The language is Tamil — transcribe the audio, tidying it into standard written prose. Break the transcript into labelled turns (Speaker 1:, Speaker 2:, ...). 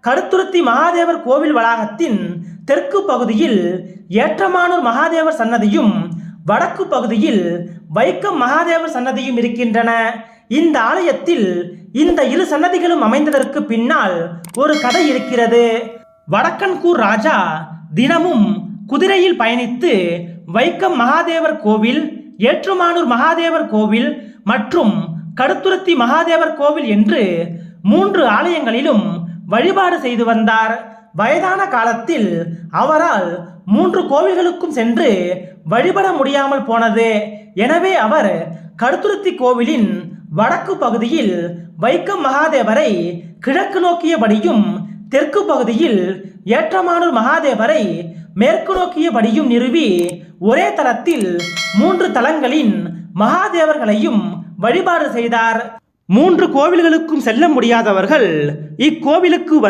Speaker 1: கடுத்துருத்தி மகாதேவர் கோவில் வளாகத்தின் தெற்கு பகுதியில் ஏற்றமானூர் மகாதேவர் சன்னதியும் வடக்கு பகுதியில் வைக்கம் மகாதேவர் சன்னதியும் இருக்கின்றன. இந்த ஆலயத்தில் இந்த இரு சன்னதிகளும் அமைந்ததற்கு பின்னால் ஒரு கதை இருக்கிறது. வடக்கன்கூர் ராஜா தினமும் குதிரையில் பயணித்து வைக்கம் மகாதேவர் கோவில், ஏற்றுமானூர் மகாதேவர் கோவில் மற்றும் கடுத்துருத்தி மகாதேவர் கோவில் என்று 3 ஆலயங்களிலும் வழிபாடு செய்து வந்தார். வயதான காலத்தில் அவரால் 3 கோவில்களுக்கும் சென்று வழிபட முடியாமல் போனது. எனவே அவர் கடுத்துருத்தி கோவிலின் வடக்கு பகுதியில் வைக்கம் மகாதேவரை கிழக்கு நோக்கியபடியும், தெற்கு பகுதியில் ஏற்றமானூர் மகாதேவரை மேற்கு நோக்கியபடியும் நிறுவி ஒரே தலத்தில் 3 தலங்களின் மகாதேவர்களையும் வழிபாடு செய்தார். 3 கோவில்களுக்கும் செல்ல முடியாதவர்கள் இக்கோவிலுக்கு